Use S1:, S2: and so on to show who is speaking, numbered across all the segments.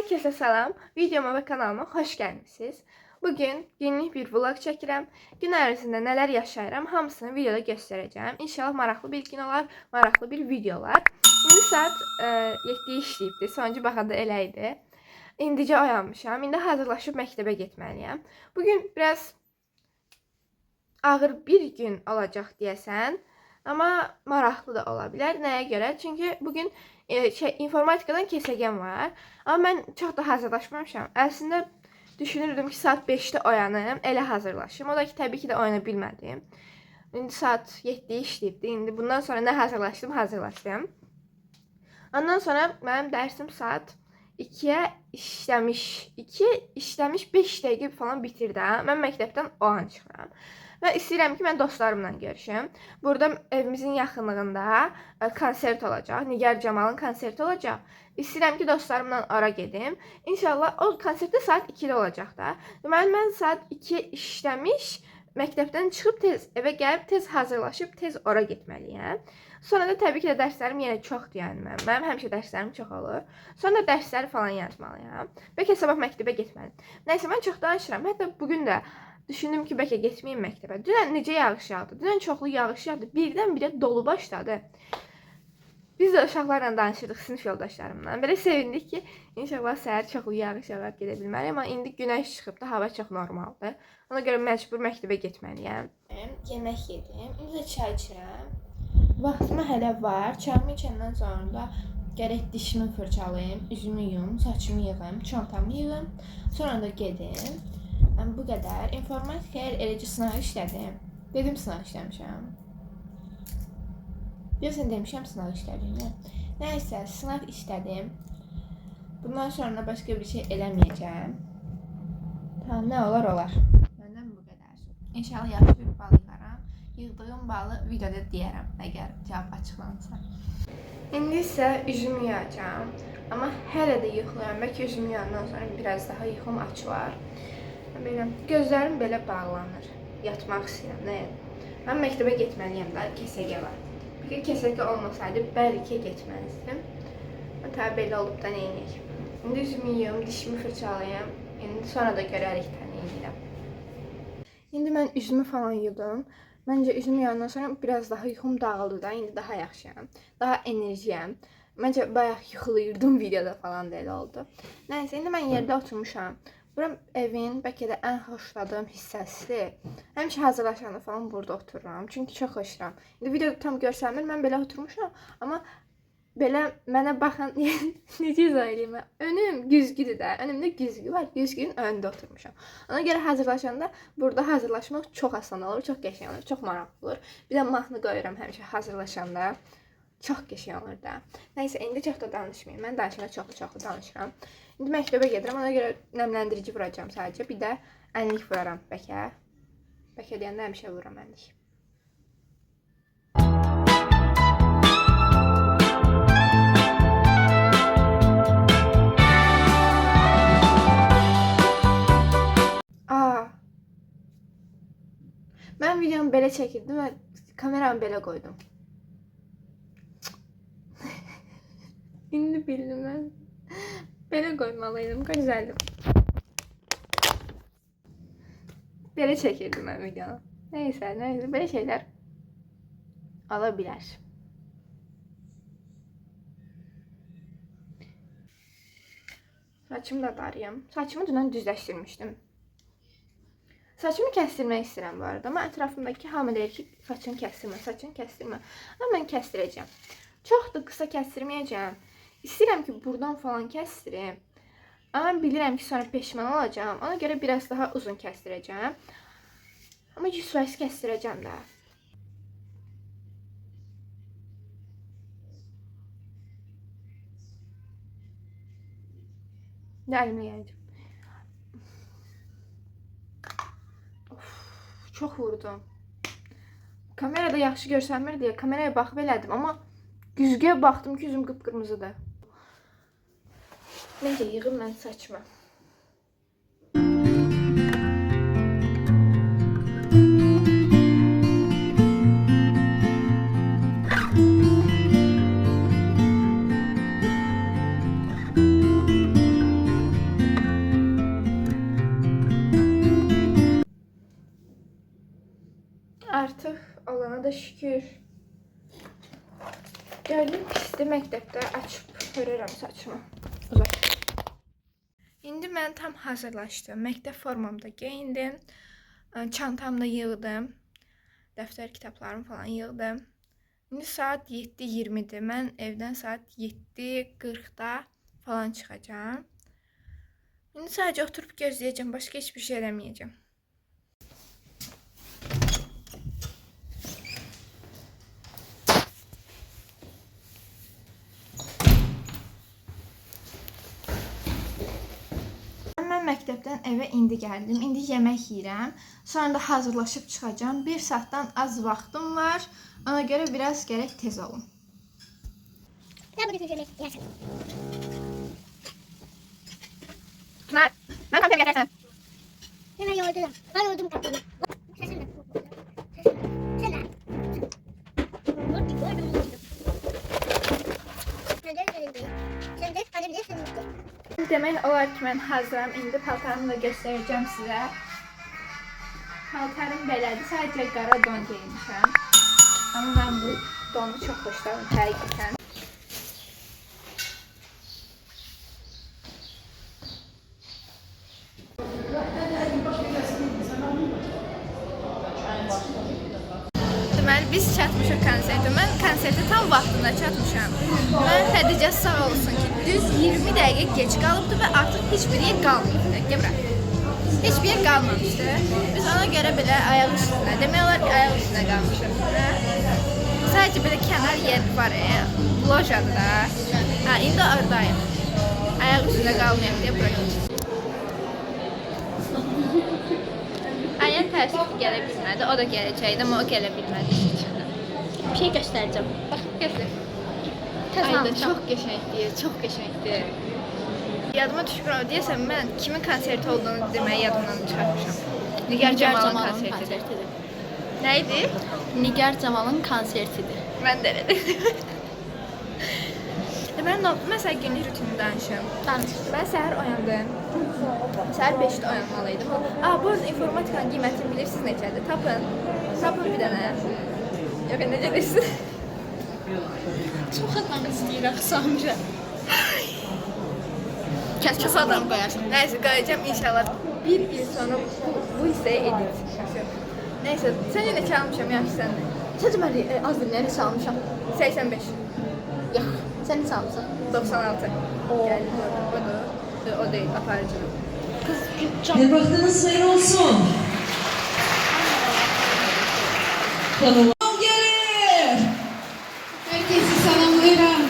S1: Herkese salam. Videoma və kanalıma xoş gəlmisiniz. Bugün günlük bir vlog çəkirəm. Gün ərzində nələr yaşayıram, hamısını videoda göstərəcəm. İnşallah maraqlı bir gün olar, maraqlı bir videolar. İndi saat 7-yi işləyibdi. Sonuncu baxanda elə idi. İndicə oyanmışam. İndi hazırlaşıb məktəbə getməliyəm. Bugün biraz ağır bir gün olacaq deyəsən. Amma maraqlı da ola bilər. Nəyə görə? Çünki bugün informatikadan kesəcəm var. Amma mən çox da hazırlaşmamışam. Əslində düşünürdüm ki, saat 5-də oyanım, elə hazırlaşım. O da ki, təbii ki də oyana bilmədim. İndi saat 7-yi işləyibdi. İndi bundan sonra nə hazırlaşdım. Ondan sonra mənim dərsim saat 2-yə işləmiş. 2 işləmiş 5 dəqiqə falan bitirdi. Mən məktəbdən o an çıxıram. Və istəyirəm ki, mən dostlarımla görüşüm. Burada evimizin yaxınlığında konsert olacaq. Nigar Camalın konserti olacaq. İstəyirəm ki, dostlarımla ora gedim. İnşallah o konsertdə saat 2-də olacaq da. Deməli, mən saat 2 işləmiş, məktəbdən çıxıb tez evə gəlib, tez hazırlaşıb, tez ora getməliyəm. Sonra da təbii ki də dərslərim yenə çoxdur, yəni mənim həmişə dərslərim çox olur. Sonra da dərsləri falan yazmalıyam. Bəlkə sabah məktəbə getməliyəm. Nəysə, mən çox danışıram. Hətta bugün də düşündüm ki, bəlkə getməyim məktəbə. Dünən necə yağış yağdı? Dünən çoxlu yağış yağdı. Birdən-birə dolu başladı. Biz də uşaqlarla danışırdıq, sinif yoldaşlarımla. Belə sevindik ki, inşallah səhər çoxlu yağış yağar, gedə bilməliyəm. Amma indi günəş çıxıb da, hava çox normaldır. Ona görə məcbur məktəbə getməliyəm. Yemək yedim. İndi də çay içirəm. Vaxtım hələ var. Çayımı içəndən sonra da gərək dişimi fırçalayım, üzümü yuyum, saçımı yığım, çantamı yığım. Sonra da gedim. Bu qədər. İnformatikaya eləcə sınaq işlədim. Dedim sınaq işləmişəm. Deyəsən demişəm sınaq işlədim. Nəysə, sınaq işlədim. Bundan sonra başqa bir şey eləməyəcəm. Tamam, nə olar olar. Məndən bu qədər. İnşallah yaxşı bir bal yığaram. Yığdığım balı videoda deyərəm, əgər cavab açıqlansa. İndi isə üzümü yuyacağam. Amma hələ də yıxılıyorum. Bəlkə üzümü yuyandan sonra biraz daha yuxum açılar. Belə, gözlərim belə bağlanır. Yatmaq istəyirəm. Nə? Mən məktəbə getməliyəm də, kəsəgə var. Bəlkə kəsəgə olmasaydı, bəlkə getməzdim. Tabi belə olub da neyiniyək. İndi üzümü yuyum, dişimi fırçalayım. İndi sonra da görərik də neyiniyəm. İndi mən üzümü falan yudum. Məncə üzümü yuyandan sonra biraz daha yuxum dağıldı da. İndi daha yaxşıyam. Daha enerjiyəm. Məncə bayaq yuxuluyurdum videoda falan da elə oldu. Nəysə, indi mən yerdə oturmuşam. Buram evin bəlkə də ən xoşladığım hissəsidir. Həmişə hazırlaşanda falan burada otururam. Çünki çox xoşlayıram. İndi videoda tam görsənmir, mən belə oturmuşam. Amma belə mənə baxan necə izah edeyim? Önüm güzgüdür də. Önümdə güzgü var. Güzgünün önündə oturmuşam. Ona görə hazırlaşanda burada hazırlaşmaq çox asan olur, çox qəşəng olur, çox maraqlı olur. Bir də mahnı qoyuram həmişə hazırlaşanda. Çox qəşəng olur da. Nəysə, indi çox da danışmayayım. Mən danışanda çoxlu danışıram. İndi məktəbə gedirəm, ona görə nəmləndirici vuracağam sadəcə. Bir də ənlik vuraram bəlkə. Bəlkə deyəndə həmişə vururam ənlik. Mən videomu belə çəkirdim və kameramı belə qoydum. İndi bildim mən. Belə qoymalıydım, gözəldim. Belə çəkirdim mən videonu. Nəysə, belə şeylər ola bilər. Saçımı da darıyım. Saçımı dünən düzləşdirmişdim. Saçımı kəstirmək istəyirəm bu arada. Amma ətrafımdakı hamı deyir ki, saçını kəstirmə. Amma mən kəstirəcəm. Çox da qısa kəstirməyəcəm. İstəyirəm ki, buradan falan kəstirim. Amma bilirəm ki, sonra peşman olacağım. Ona görə biraz daha uzun kəstirəcəm. Amma 100% kəstirəcəm də. Əlimə gələcəm. Çox vurdum. Kamerada yaxşı görsənmir deyə kameraya baxıb elədim. Amma güzgüyə baxdım ki, üzüm qıpqırmızıdır. Necə yığım mən saçma. da şükür. Gördüm pisdir məktəbdə açıb hörərəm saçımı. Uzaq. İndi mən tam hazırlaşdım. Məktəb formamda geyindim. Çantamda yığdım. Dəftər kitablarımı falan yığdım. İndi saat 7:20'dir. Mən evdən saat 7:40'da falan çıxacağam. İndi sadəcə oturub gözləyəcəm. Başqa heç bir şey eləməyəcəm. Mən məktəbdən evə indi gəldim. İndi yemək yeyirəm. Sonra da hazırlaşıb çıxacağam. 1 saatdan az vaxtım var. Ona görə biraz gərək tez olum.
S2: Sen bugün yemek yersin.
S1: Pınar, ben kapıya getirsen.
S2: Hemen yoğurdum. Ben yoğurdum kapıyı. Sesini de. Sen de. Yoğurdum. Neden elinde? Sen de alabilirsin.
S1: Demək olar ki, mən hazıram. İndi paltarımı da göstərəcəm sizə. Paltarım belədir. Sadəcə qara don geyinmişəm. Amma mən bu donu çox xoşlayıram həqiqətən. Deməli, biz çatmışıq konsertə. Mən konsertə tam vaxtında çatmışam. Mən Xədicə sağ olsun ki, düz 20 dəqiqə geç qalıbdı və artıq heç bir yer qalmayıbdı. Gəbra. Heç bir yer qalmamışdı. Biz ona görə belə ayaq üstündə, demək olar ki, ayaq üstündə qalmışıq. Sadəcə belə kənar yer var, lojadır da. İndi oradayım. Ayaq üstündə qalmayım deyə bura geçdim. Ayən təəssüf ki, gələ bilmədi. O da gələcəkdi, amma o gələ bilmədi.
S2: Bir şey göstereceğim.
S1: Bax, gətir.
S2: Ayda
S1: Çox qəşəngdir, çox qəşəngdir. Yadıma düşmür, deyəsən mən kimin konserti olduğunu deməyi yadımdan çıxartmışam. Nigar Camalın konsertidir. Nə idi?
S2: Nigar Camalın konsertidir.
S1: Mən də elə dedim. Mən məsələn günlük rutinimi danışım. Mən səhər oyandım. Səhər 5'də oyanmalıydım. Bu arada informatikanın qiymətini bilirsiniz neçədir? Tapın. Tapın bir dənə. Yox, necə deyirsin?
S2: Çok adam istəyirəm Samira.
S1: Kəs adam qoyarsın. Nəysə, qoyacağım inşallah. Bir il sonra bu hissəyə edit. Nəysə, səncə neçə almışam yaxşı səndə?
S2: Sadece ben az dinleri salmışam.
S1: 85.
S2: Yok. Sen ne salmışsın?
S1: 96. Geldi orada. O değil, aparıcı.
S2: Kız çok...
S3: Bir baktığınız sayın olsun. Tanımam gelir. Herkese selamlarım.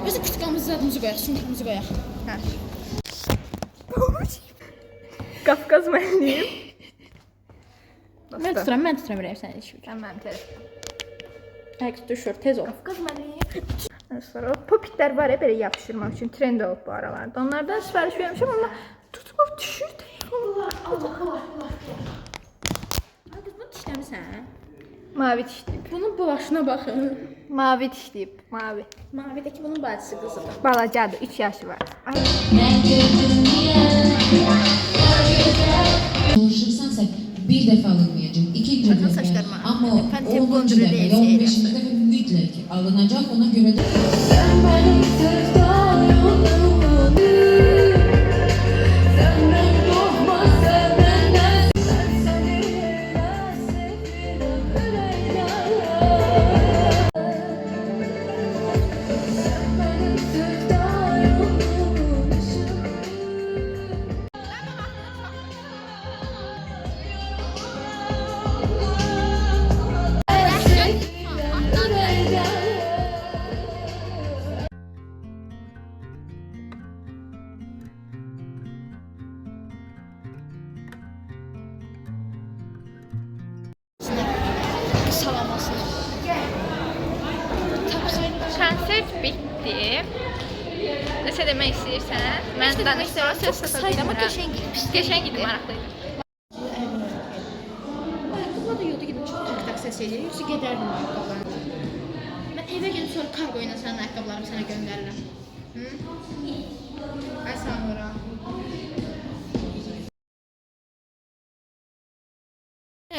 S2: Mesela küçüklerimizi adımızı koyar, sınıfımızı koyar.
S1: Ha. Qafqaz mənliyim.
S2: Ben tuturam sen iş bir.
S1: Tamam, tez.
S2: Ayak düşür, tez ol.
S1: Qafqaz mənliyim. Sonra o popitlər var ya, belə yapışdırmaq üçün trend olub bu aralarda. Onlardan sifariş vermişəm, amma tutulub düşür telefonlar.
S2: Allah. Kız bunu dişləmirsən?
S1: Mavi dişliyib.
S2: Bunun başına baxın.
S1: Mavi dişliyib. Mavi.
S2: Mavideki bunun bacısı kızıdır.
S1: Balacadır, 3 yaşı var. Ay.
S3: Konuşursansa bir defa alınmayacak, iki
S2: Bakın
S3: defa.
S2: saçlarıma.
S3: Ama
S2: Ben
S3: 10.
S2: tempondur
S3: defa,
S2: değil,
S3: 15.
S2: şey
S3: defa mütleq alınacak, ona göre de...
S2: Salamasın.
S1: Konsert bitdi. Nəsə demək istəyirsən? Mən danışsam söz
S2: Saydı ama
S1: bilmirəm.
S2: qəşəng idi.
S1: Qəşəng idi, maraqlıydı.
S2: Ayakkabılar da yolda gidip çok tak tak ses ediyor. Yoksa giderdim ayakkabılarını. Ben eve gelip sonra kargo ile senin ayakkabılarımı sana gönderirim.
S1: Hı? Ay, sonra.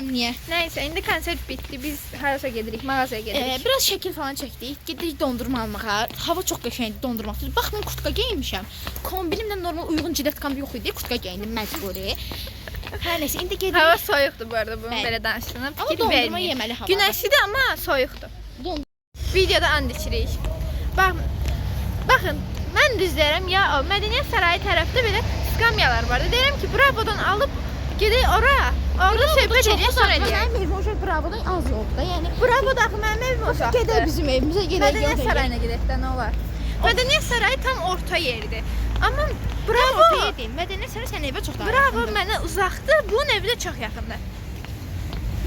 S2: bilmirəm niyə.
S1: Nəysə, indi konsert bitdi. Biz harasa gedirik, mağazaya gedirik.
S2: Biraz şəkil falan çəkdik. Getdik dondurma almağa. Hava çox qəşəngdir dondurma. Bax mən kurtka geyinmişəm. Kombinimlə normal uyğun jiletkam yox idi. Kurtka geyindim məcburi. Hər nəsə indi gedirik.
S1: Hava soyuqdur bu arada bunun
S2: Bəli.
S1: belə danışdığına
S2: Amma
S1: fikir
S2: dondurma
S1: verməyin.
S2: yeməli hava.
S1: Günəşlidir amma soyuqdur.
S2: Dondurma.
S1: Videoda and içirik. Baxın, mən düz deyirəm ya, o Mədəniyyət Sarayı tərəfdə belə skamyalar vardı. Deyirəm ki, Bravodan alıb gedək ora. Orada söhbət edək, sonra edək.
S2: Mənim evim o Bravodan az yolda. Yəni
S1: Bravo daxı mənim evim uzaqdır.
S2: gedək bizim evimizə gedək.
S1: Mədəniyyət Sarayına gedək də nə olar? Mədəniyyət Sarayı tam orta yerdir. Amma
S2: Bravo.
S1: Bravo,
S2: Mədəniyyət Sarayı sənin evə çox da.
S1: Bravo mənə uzaqdır, bunun evi də çox yaxındır.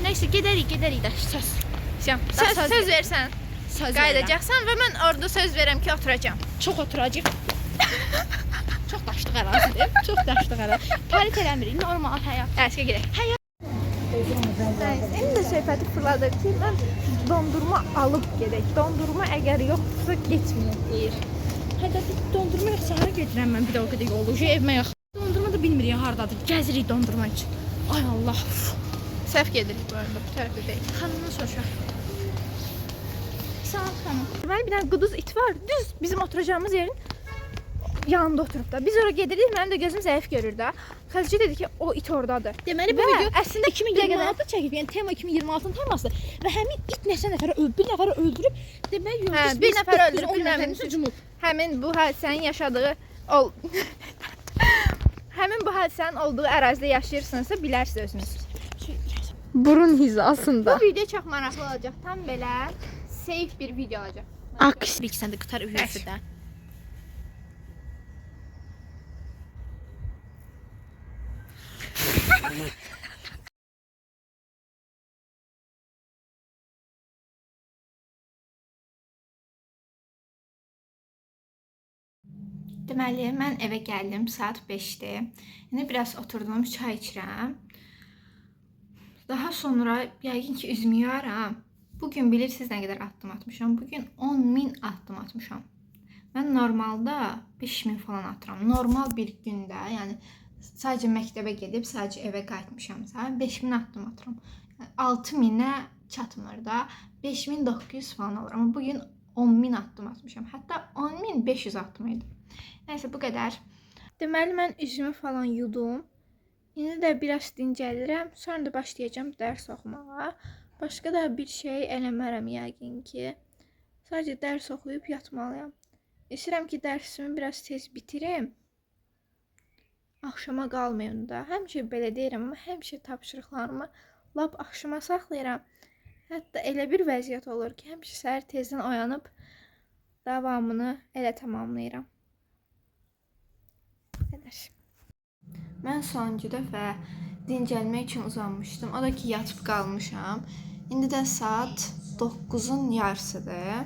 S2: Nəysə gedərik də söz.
S1: Söz versən,
S2: Söz
S1: qayıdacaqsan və mən orada söz verəm ki, oturacağam.
S2: Çox oturacaq. Çox daşlıq ərazidir. Çox daşlıq ərazi. Parit eləmirik, normal həyat.
S1: Əskə gedək. İndi də söhbəti fırladır ki, mən dondurma alıb gedək. Dondurma əgər yoxdursa getməyək deyir.
S2: Hətta dondurma yox, səhərə gedirəm mən bir də o qədər yolu. Evimə yaxın. Dondurma da bilmirik hardadır. Gəzirik dondurma üçün. Ay Allah.
S1: Səhv gedirik bu arada, bu tərəfdə deyil.
S2: Xanımdan soruşaq. Sağ ol xanım.
S1: Deməli bir dənə quduz it var, düz bizim oturacağımız yerin yanında oturub da. Biz ora gedirik, mənim də gözüm zəif görür də. Xədicə dedi ki, o it oradadır.
S2: Deməli bu
S1: Və
S2: video
S1: əslində
S2: 2026-da çəkib, yəni tema 2026-nın temasıdır. Və həmin it neçə nəfərə bir nəfərə öldürüb, demək
S1: Hə,
S2: yolda
S1: bir nəfər öldürüb, bir nəfər
S2: cumub.
S1: Həmin bu hadisənin yaşadığı Həmin bu hadisənin olduğu ərazidə yaşayırsınızsa bilərsiniz özünüz. Burun hizasında. Bu video çox maraqlı olacaq. Tam belə safe bir video olacaq.
S2: Aks. Bir iki səndə qıtar üyüsü də.
S1: Deməli, mən evə gəldim, saat 5-dir. İndi biraz oturdum, çay içirəm. Daha sonra yəqin ki, üzümü yuyaram. Bugün bilirsiniz nə qədər addım atmışam? Bugün 10.000 addım atmışam. Mən normalda 5.000 falan atıram. Normal bir gündə, yəni sadəcə məktəbə gedib, sadəcə evə qayıtmışamsa 5.000 addım atıram. Yəni 6.000-ə çatmır da, 5.900 falan olur. Amma bugün 10.000 addım atmışam. Hətta 10.500 addım idi. Nəysə, bu qədər. Deməli, mən üzümü falan yudum. İndi də biraz dincəlirəm. Sonra da başlayacağım dərs oxumağa. Başqa da bir şey eləmərəm yəqin ki. Sadəcə dərs oxuyub yatmalıyam. İstəyirəm ki, dərsimi biraz tez bitirim. Axşama qalmayım da. Həmişə belə deyirəm, amma həmişə tapşırıqlarımı lap axşama saxlayıram. Hətta elə bir vəziyyət olur ki, həmişə səhər tezdən oyanıb davamını elə tamamlayıram. Mən sonuncu dəfə dincəlmək üçün uzanmışdım. O da ki, yatıb qalmışam. İndi də saat 9-un yarısıdır.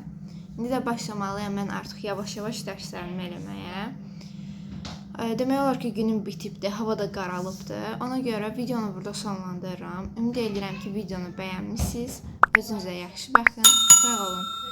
S1: İndi də başlamalıyam mən artıq yavaş-yavaş dərslərimi eləməyə. Demək olar ki, günüm bitibdir, hava da qaralıbdır. Ona görə videonu burada sonlandırıram. Ümid edirəm ki, videonu bəyənmişsiniz. Özünüzə yaxşı baxın. Sağ olun.